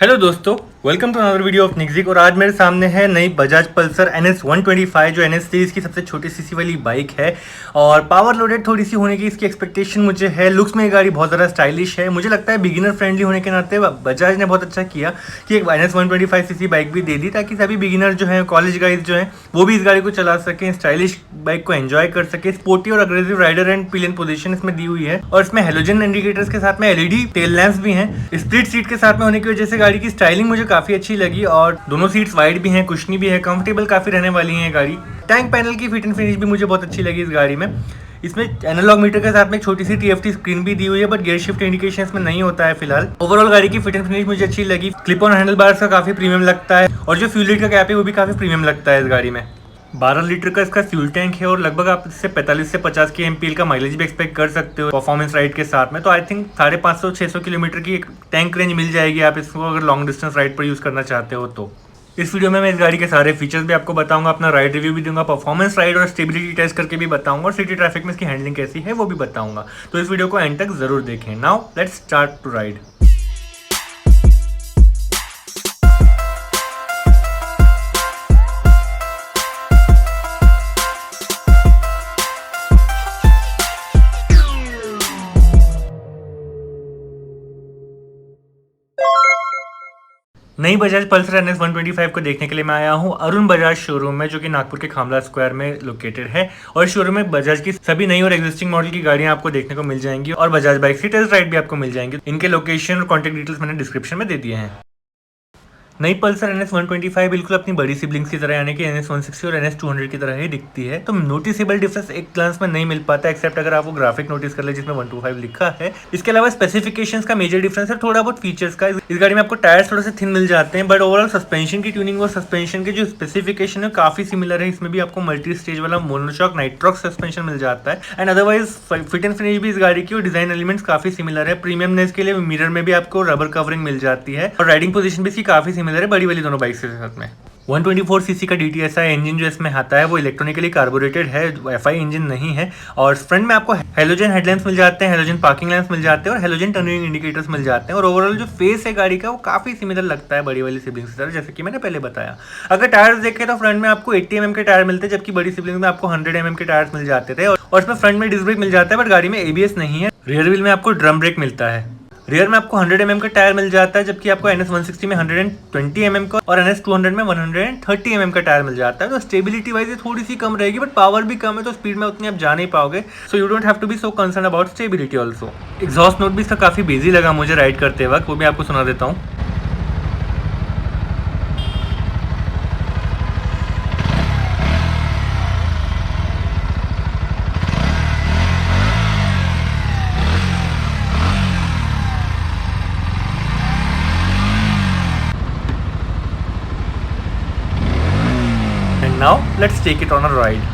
Hello दोस्तों, welcome to another video of निक्जिक। और आज मेरे सामने है नई बजाज पल्सर NS 125 जो NS सीरीज की सबसे छोटी सीसी वाली बाइक है और पावर लोडेड थोड़ी सी होने की इसकी एक्सपेक्टेशन मुझे है। लुक्स में ये गाड़ी बहुत ज़्यादा स्टाइलिश है। मुझे लगता है बिगिनर फ्रेंडली होने के नाते बजाज ने बहुत अच्छा किया कि एक NS 125 सीसी बाइक भी दे दी ताकि सभी बिगिनर जो हैं, कॉलेज गाइज जो हैं, वो भी इस गाड़ी को चला सकें, स्टाइलिश बाइक को एंजॉय कर सके। स्पोर्टी और aggressive rider and pillion position इसमें दी हुई है और इसमें हेलोजन इंडिकेटर्स के साथ में LED टेल लैंप्स भी हैं। स्प्लिट सीट के साथ में होने की वजह से गाड़ी की स्टाइलिंग मुझे काफी अच्छी लगी और दोनों सीट्स वाइड भी हैं, कुशनी भी है, कंफर्टेबल काफी रहने वाली है गाड़ी। टैंक पैनल की फिट एंड फिनिश भी मुझे बहुत अच्छी लगी इस गाड़ी में। इसमें एनालॉग मीटर के साथ में एक छोटी सी TFT स्क्रीन भी दी हुई है, बट गियर शिफ्ट इंडिकेशन इसमें नहीं होता है फिलहाल। ओवरऑल गाड़ी की फिट एंड फिनिश मुझे अच्छी लगी। क्लिप ऑन हैंडल बार्स का काफी प्रीमियम लगता है और जो फ्यूल लिड का कैप है वो भी काफी प्रीमियम लगता है इस गाड़ी में। 12 लीटर का इसका फ्यूल टैंक है और लगभग आप इससे 45 से 50 के MPL का माइलेज भी एक्सपेक्ट कर सकते हो परफॉर्मेंस राइड के साथ में। तो आई थिंक 550-600 किलोमीटर की एक टैंक रेंज मिल जाएगी आप इसको अगर लॉन्ग डिस्टेंस राइड पर यूज़ करना चाहते हो तो। इस वीडियो में मैं इस गाड़ी के सारे फीचर्स भी आपको बताऊंगा, अपना राइड रिव्यू भी दूंगा, परफॉर्मेंस राइड और स्टेबिलिटी टेस्ट करके भी बताऊंगा और सिटी ट्रैफिक में इसकी हैंडलिंग कैसी है वो भी बताऊंगा। तो इस वीडियो को एंड तक जरूर देखें। Now let's start to ride. नई बजाज पल्सर NS 125 को देखने के लिए मैं आया हूँ अरुण बजाज शोरूम में, जो कि नागपुर के खामला स्क्वायर में लोकेटेड है। और शोरूम में बजाज की सभी नई और एग्जिस्टिंग मॉडल की गाड़ियां आपको देखने को मिल जाएंगी और बजाज बाइक की टेस्ट राइड भी आपको मिल जाएंगी। इनके लोकेशन और कॉन्टैक्ट डिटेल्स मैंने डिस्क्रिप्शन में दे दिए हैं। नई पल्सर NS 125 बिल्कुल अपनी बड़ी सिबलिंग्स की तरह यानी कि NS 160 और NS 200 की तरह ही दिखती है। तो नोटिसेबल डिफरेंस एक ग्लांस में नहीं मिल पाता एक्सेप्ट अगर आप वो ग्राफिक नोटिस कर ले जिसमें 125 लिखा है। इसके अलावा स्पेसिफिकेशंस का मेजर डिफरेंस है थोड़ा बहुत फीचर्स का। इस गाड़ी में आपको टायर्स थोड़े से थिन मिल जाते हैं, बट ओवरऑल सस्पेंशन की ट्यूनिंग और सस्पेंशन के जो स्पेसिफिकेशन है काफी सिमिलर है। इसमें भी आपको मल्टी स्टेज वाला मोनोशॉक नाइट्रॉक्स सस्पेंशन मिल जाता है and otherwise fit and finish भी इस गाड़ी की और डिजाइन एलिमेंट्स काफी सिमिलर है। प्रीमियमनेस के लिए मिरर में भी आपको रबर कवरिंग मिल जाती है और राइडिंग पोजीशन भी इसकी काफी सिमिलर है बड़ी वाली दोनों बाइक के साथ में। 124 सीसी का DTSI इंजन जो इसमें आता है वो इलेक्ट्रॉनिकली कार्बोरेटेड है, FI इंजन नहीं है। और फ्रंट में आपको हेलोजन हेडलैम्प्स मिल जाते हैं, हेलोजन पार्किंग लैंप्स मिल जाते हैं और हेलोजन टर्निंग इंडिकेटर्स मिल जाते हैं। और ओवरऑल जो फेस है गाड़ी का वो काफी सिमिलर लगता है बड़ी वाली सिबलिंग्स की तरह, जैसे कि मैंने पहले बताया। अगर टायर्स देखें तो फ्रंट में आपको 80 mm के टायर मिलते हैं, जबकि बड़ी सिबलिंग में आपको 100 mm के टायर्स मिल जाते थे। और इसमें फ्रंट में डिस्क ब्रेक मिल जाता है बट गाड़ी में ABS नहीं है। रियर व्हील में आपको ड्रम ब्रेक मिलता है। रियर में आपको 100 mm का टायर मिल जाता है, जबकि आपको NS 160 में 120 mm का और NS 200 में 130 mm का टायर मिल जाता है। तो स्टेबिलिटी वाइज थोड़ी सी कम रहेगी बट पावर भी कम है, तो स्पीड में उतनी आप जा नहीं पाओगे। So you don't have to be so concern about stability also. Exhaust note भी इसका काफी बिजी लगा मुझे राइड करते वक्त, वो भी आपको सुना देता हूँ। Now let's take it on a ride.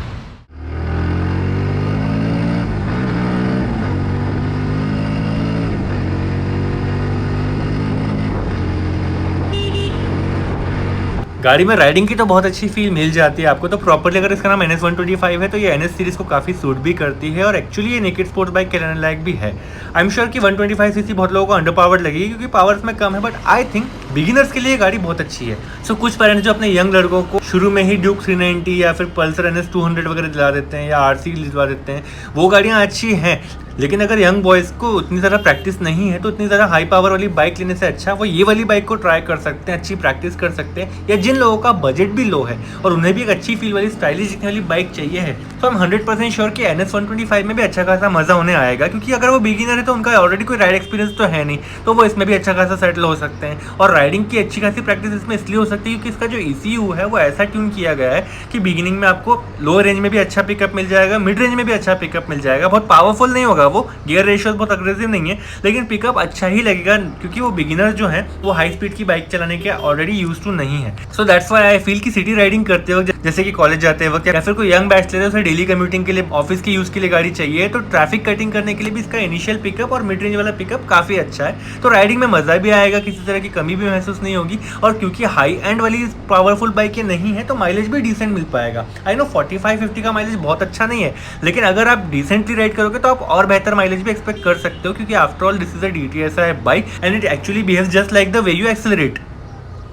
गाड़ी में राइडिंग की तो बहुत अच्छी फील मिल जाती है आपको। तो प्रॉपर्ली अगर इसका नाम NS 125 है तो ये NS सीरीज को काफी सूट भी करती है और एक्चुअली ये नेकेड स्पोर्ट्स बाइक कहलाने लायक भी है। आई एम श्योर कि 125 सीसी बहुत लोगों को अंडर पावर्ड लगेगी क्योंकि पावर इसमें कम है, बट आई थिंक बिगिनर्स के लिए गाड़ी बहुत अच्छी है। सो कुछ पेरेंट्स जो अपने यंग लड़कों को शुरू में ही ड्यूक 390 या फिर पल्सर NS 200 वगैरह दिला देते हैं या RC दिलवा देते हैं, वो गाड़ियाँ अच्छी हैं। लेकिन अगर यंग बॉयज़ को उतनी ज़्यादा प्रैक्टिस नहीं है तो उतनी ज़्यादा हाई पावर वाली बाइक लेने से अच्छा वो ये वाली बाइक को ट्राई कर सकते हैं, अच्छी प्रैक्टिस कर सकते हैं। या जिन लोगों का बजट भी लो है और उन्हें भी एक अच्छी फील वाली स्टाइलिश दिखने वाली बाइक चाहिए है, तो हम 100% श्योर कि NS 125 में भी अच्छा खासा मज़ा होने आएगा। क्योंकि अगर वो बिगिनर है तो उनका ऑलरेडी कोई राइड एक्सपीरियंस तो है नहीं, तो वो इसमें भी अच्छा खासा सेटल हो सकते हैं। और राइडिंग की अच्छी खासी प्रैक्टिस इसमें इसलिए हो सकती है क्योंकि इसका जो ECU है वो ऐसा ट्यून किया गया है कि बिगिनिंग में आपको लो रेंज में भी अच्छा पिकअप मिल जाएगा, मिड रेंज में भी अच्छा पिकअप मिल जाएगा। बहुत पावरफुल नहीं होगा वो, गियर रेशियो बहुत अग्रेसिव नहीं है, लेकिन पिकअप अच्छा ही लगेगा क्योंकि वो बिगिनर जो है वो हाई स्पीड की बाइक चलाने के ऑलरेडी यूज्ड टू नहीं है। So that's why I feel कि सिटी राइडिंग करते वक्त जैसे कि कॉलेज जाते वक्त या फिर कोई यंग बैचलर है, उसे डेली कम्यूटिंग के लिए, ऑफिस की यूज के लिए गाड़ी चाहिए, तो ट्रैफिक कटिंग करने के लिए भी इसका इनिशियल पिकअप और मिड रेंज वाला पिकअप काफी अच्छा है। तो राइडिंग में मजा भी आएगा, किसी तरह की कमी भी महसूस नहीं होगी। और क्योंकि हाई एंड वाली पावरफुल बाइक ये नहीं है, तो माइलेज भी डिसेंट मिल पाएगा। आई नो 45-50 का माइलेज बहुत अच्छा नहीं है, लेकिन अगर आप डिसेंटली राइड करोगे तो आप और बेहतर माइलेज भी एक्सपेक्ट कर सकते हो, क्योंकि after all this is a DTSI bike and it actually behaves just like the way you accelerate.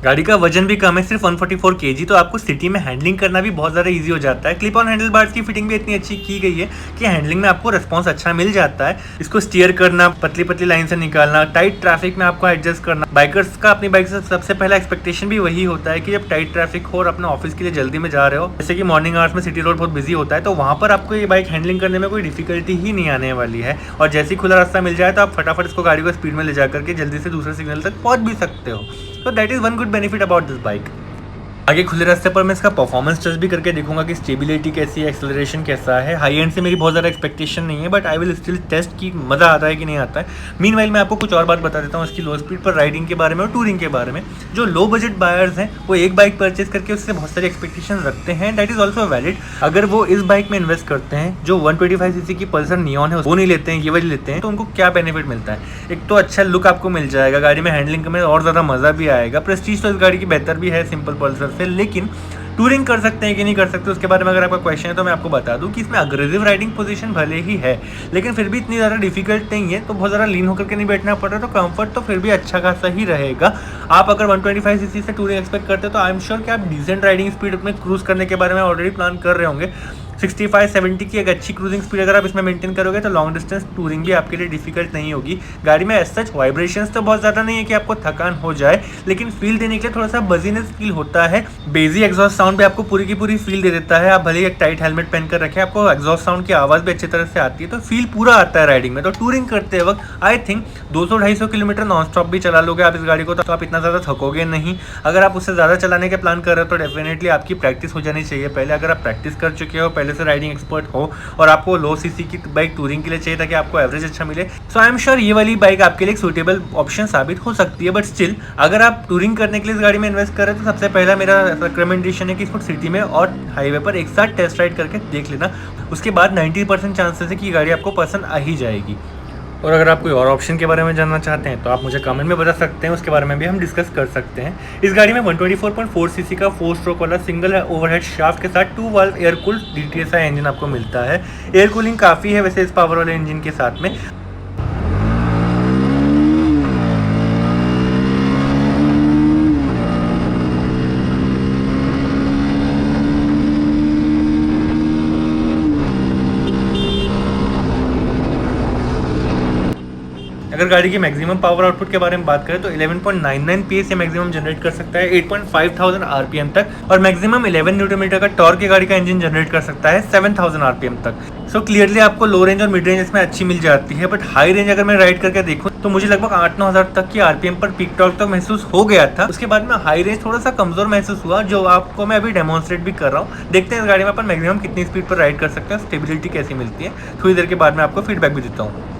गाड़ी का वजन भी कम है, सिर्फ 144 kg, तो आपको सिटी में हैंडलिंग करना भी बहुत ज़्यादा इजी हो जाता है। क्लिप ऑन हैंडल बार्स की फिटिंग भी इतनी अच्छी की गई है कि हैंडलिंग में आपको रिस्पॉन्स अच्छा मिल जाता है। इसको स्टीयर करना, पतली पतली लाइन से निकालना, टाइट ट्रैफिक में आपको एडजस्ट करना, बाइकर्स का अपनी बाइक से सबसे पहला एक्सपेक्टेशन भी वही होता है कि जब टाइट ट्रैफिक हो और अपने ऑफिस के लिए जल्दी में जा रहे हो, जैसे कि मॉर्निंग आवर्स में सिटी रोड बहुत बिजी होता है, तो वहाँ पर आपको ये बाइक हैंडलिंग करने में कोई डिफिकल्टी ही नहीं आने वाली है। और जैसे ही खुला रास्ता मिल जाए तो आप फटाफट इसको गाड़ी को स्पीड में ले जा करके जल्दी से दूसरे सिग्नल तक पहुँच भी सकते हो। तो that is one good benefit about this bike. आगे खुले रास्ते पर मैं इसका परफॉर्मेंस टेस्ट भी करके देखूंगा कि स्टेबिलिटी कैसी है, एक्सेलरेशन कैसा है। हाई एंड से मेरी बहुत ज़्यादा एक्सपेक्टेशन नहीं है, but I will still test कि मज़ा आता है कि नहीं आता है। मीनवाइल मैं आपको कुछ और बात बता देता हूँ इसकी लो स्पीड पर राइडिंग के बारे में और टूरिंग के बारे में। जो लो बजट बायर्स हैं वो एक बाइक परचेज करके उससे बहुत सारी एक्सपेक्टेशन रखते हैं, दैट इज़ ऑल्सो वैलिड। अगर वो इस बाइक में इन्वेस्ट करते हैं जो 125cc की पल्सर नियॉन है वो नहीं लेते हैं, ये वाली लेते हैं, तो उनको क्या बेनिफिट मिलता है? एक तो अच्छा लुक आपको मिल जाएगा, गाड़ी में हैंडलिंग में और ज़्यादा मज़ा भी आएगा। प्रेस्टीज तो इस गाड़ी की बेहतर भी है सिंपल पल्सर से, लेकिन टूरिंग कर सकते हैं कि नहीं कर सकते उसके बारे में अगर आपका क्वेश्चन है तो मैं आपको बता दूं कि इसमें अग्रेसिव राइडिंग पोजीशन भले ही है, लेकिन फिर भी इतनी ज़्यादा डिफिकल्ट नहीं है, तो बहुत ज़्यादा लीन होकर के नहीं बैठना पड़ रहा, तो कंफर्ट तो फिर भी अच्छा खासा ही रहेगा। आप अगर 125cc से टूरिंग एक्सपेक्ट करते हो तो आई एम श्योर कि आप डिसेंट राइडिंग स्पीड में क्रूज करने के बारे में ऑलरेडी प्लान कर रहे होंगे। 65-70 की एक अच्छी क्रूजिंग स्पीड अगर आप इसमें मेंटेन करोगे तो लॉन्ग डिस्टेंस टूरिंग भी आपके लिए डिफिकल्ट नहीं होगी। गाड़ी में एज सच वाइब्रेशंस तो बहुत ज़्यादा नहीं है कि आपको थकान हो जाए, लेकिन फील देने के लिए थोड़ा सा बजीनेस फील होता है। बेजी एग्जॉस्ट साउंड भी आपको पूरी की पूरी फील दे देता है। आप भले ही एक टाइट हेलमेट पहन कर रखें, आपको एग्जॉस्ट साउंड की आवाज़ भी अच्छी तरह से आती है, तो फील पूरा आता है राइडिंग में। तो टूरिंग करते वक्त I think 200-250 kilometre non stop भी चला लोगे आप इस गाड़ी को, तो आप इतना ज़्यादा थकोगे नहीं। अगर आप उससे ज़्यादा चलाने के प्लान कर रहे हो तो डेफिनेटली आपकी प्रैक्टिस हो जानी चाहिए पहले। अगर आप प्रैक्टिस कर चुके हो, पहले से राइडिंग एक्सपर्ट हो और आपको लो सीसी की बाइक टूरिंग के लिए चाहिए ताकि आपको एवरेज अच्छा मिले, सो आई एम श्योर ये वाली बाइक आपके लिए एक सूटेबल ऑप्शन साबित हो सकती है। बट स्टिल अगर आप टूरिंग करने के लिए इस गाड़ी में इन्वेस्ट कर रहे हैं तो सबसे पहला मेरा रिकमेंडेशन है कि इसको सिटी में और हाईवे पर एक साथ टेस्ट राइड करके देख लेना। उसके बाद 90% चांसेस है कि गाड़ी आपको पसंद आ ही जाएगी। और अगर आप कोई और ऑप्शन के बारे में जानना चाहते हैं तो आप मुझे कमेंट में बता सकते हैं, उसके बारे में भी हम डिस्कस कर सकते हैं। इस गाड़ी में 124.4cc का 4 स्ट्रोक वाला सिंगल ओवरहेड शाफ्ट के साथ 2 valve air cooled DTSI engine आपको मिलता है। एयर कूलिंग काफ़ी है वैसे इस पावर वाले इंजन के साथ में। अगर गाड़ी की मैक्सिमम पावर आउटपुट के बारे में बात करें तो 11.99 PS ये मैक्सिमम जनरेट कर सकता है 8,500 RPM तक, और मैक्सिमम 11 न्यूटन मीटर का टॉर्क की गाड़ी का इंजन जनरेट कर सकता है 7,000 RPM तक। सो क्लियरली आपको लो रेंज और मिड रेंज इसमें अच्छी मिल जाती है, बट हाई रेंज अगर मैं राइड करके देखूँ तो मुझे लगभग 8-9 हज़ार तक की RPM पर पीक टॉर्क तक महसूस हो गया था। उसके बाद में हाई रेंज थोड़ा सा कमजोर महसूस हुआ, जो आपको मैं अभी डेमोन्स्ट्रेट भी कर रहा हूँ। देखते हैं इस गाड़ी में अपन मैक्सिमम कितनी स्पीड पर राइड कर सकते हैं, स्टेबिलिटी कैसी मिलती है। थोड़ी देर के बाद में आपको फीडबैक भी देता हूँ।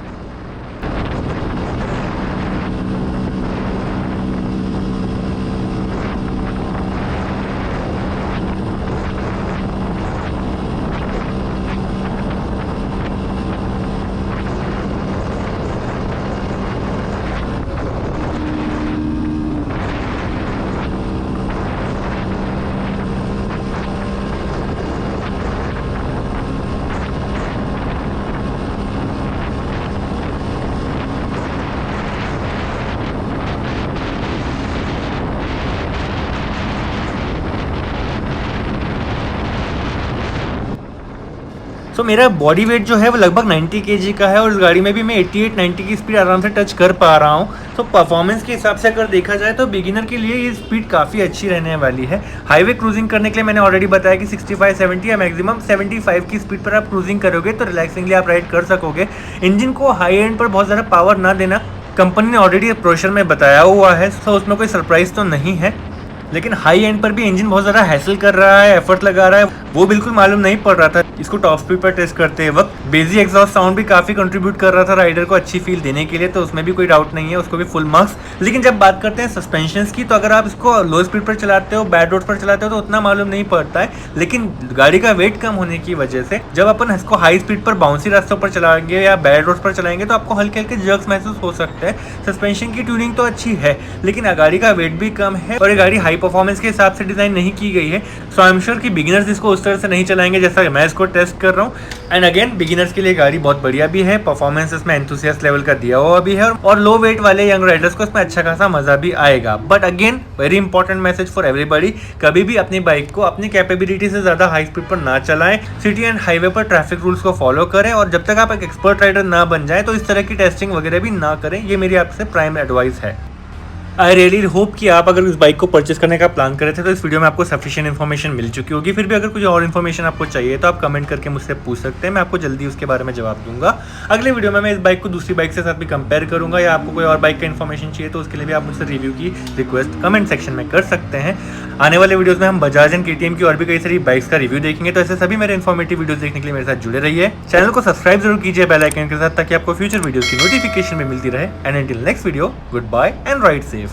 सो मेरा बॉडी वेट जो है वो लगभग 90 kg का है, और इस गाड़ी में भी मैं 88-90 की स्पीड आराम से टच कर पा रहा हूँ। तो परफॉर्मेंस के हिसाब से अगर देखा जाए तो बिगिनर के लिए ये स्पीड काफ़ी अच्छी रहने वाली है। हाईवे क्रूजिंग करने के लिए मैंने ऑलरेडी बताया कि 65-70 या मैक्सिमम 75 की स्पीड पर आप क्रूजिंग करोगे तो रिलैक्सिंगली आप राइड कर सकोगे। इंजन को हाई एंड पर बहुत ज़्यादा पावर ना देना कंपनी ने ऑलरेडी ब्रोशर में बताया हुआ है, तो उसमें कोई सरप्राइज़ तो नहीं है। लेकिन हाई एंड पर भी इंजन बहुत ज़्यादा हैसल कर रहा है, एफर्ट लगा रहा है, वो बिल्कुल मालूम नहीं पड़ रहा था इसको टॉप स्पीड पर टेस्ट करते वक्त। बेसिक एग्जॉस्ट साउंड भी काफ़ी कंट्रीब्यूट कर रहा था राइडर को अच्छी फील देने के लिए, तो उसमें भी कोई डाउट नहीं है, उसको भी फुल मार्क्स। लेकिन जब बात करते हैं सस्पेंशन की, तो अगर आप इसको लो स्पीड पर चलाते हो, बैड रोड पर चलाते हो तो उतना मालूम नहीं पड़ता है, लेकिन गाड़ी का वेट कम होने की वजह से जब अपन इसको हाई स्पीड पर बाउंसी रास्तों पर चलाएंगे या बैड रोड पर चलाएंगे तो आपको हल्के हल्के जर्क्स महसूस हो सकते हैं। सस्पेंशन की ट्यूनिंग तो अच्छी है, लेकिन गाड़ी का वेट भी कम है और ये गाड़ी हाई परफॉर्मेंस के हिसाब से डिजाइन नहीं की गई है। सो आई एम श्योर कि बिगिनर्स इसको उस तरह से नहीं चलाएंगे जैसा मैं इसको टेस्ट कर रहा हूँ। एंड अगेन बिगिनर्स के लिए गाड़ी बहुत बढ़िया भी है, परफॉर्मेंस इसमें एंथुसियास्ट लेवल का दिया हुआ भी है और लो वेट वाले यंग राइडर्स को इसमें अच्छा खासा मजा भी आएगा। But again very important message for everybody, कभी भी अपनी बाइक को अपनी कैपेबिलिटी से ज्यादा हाई स्पीड पर ना चलाएं, सिटी एंड हाईवे पर ट्रैफिक रूल्स को फॉलो करें और जब तक आप एक एक्सपर्ट राइडर ना बन जाए तो इस तरह की टेस्टिंग वगैरह भी ना करें। ये मेरी आपसे प्राइम एडवाइस है। आई रियली होप कि आप अगर इस बाइक को परचेस करने का प्लान करे थे तो इस वीडियो में आपको सफिशिएंट इन्फॉर्मेशन मिल चुकी होगी। फिर भी अगर कुछ और इन्फॉर्मेशन आपको चाहिए तो आप कमेंट करके मुझसे पूछ सकते हैं, मैं आपको जल्दी उसके बारे में जवाब दूंगा। अगले वीडियो में मैं इस बाइक को दूसरी बाइक के साथ भी कंपेयर करूंगा, या आपको कोई और बाइक का इन्फॉर्मेशन चाहिए तो उसके लिए भी आप मुझसे रिव्यू की रिक्वेस्ट कमेंट सेक्शन में कर सकते हैं। आने वाले वीडियोस में हम बजाज एंड केटीएम की और भी कई सारी बाइक्स का रिव्यू देखेंगे, तो ऐसे सभी मेरे इन्फॉर्मेटिव वीडियोस देखने के लिए मेरे साथ जुड़े रहिए। चैनल को सब्सक्राइब जरूर कीजिए बेल आइकन के साथ, ताकि आपको फ्यूचर वीडियोस की नोटिफिकेशन भी मिलती रहे। And until next video, good bye and ride safe.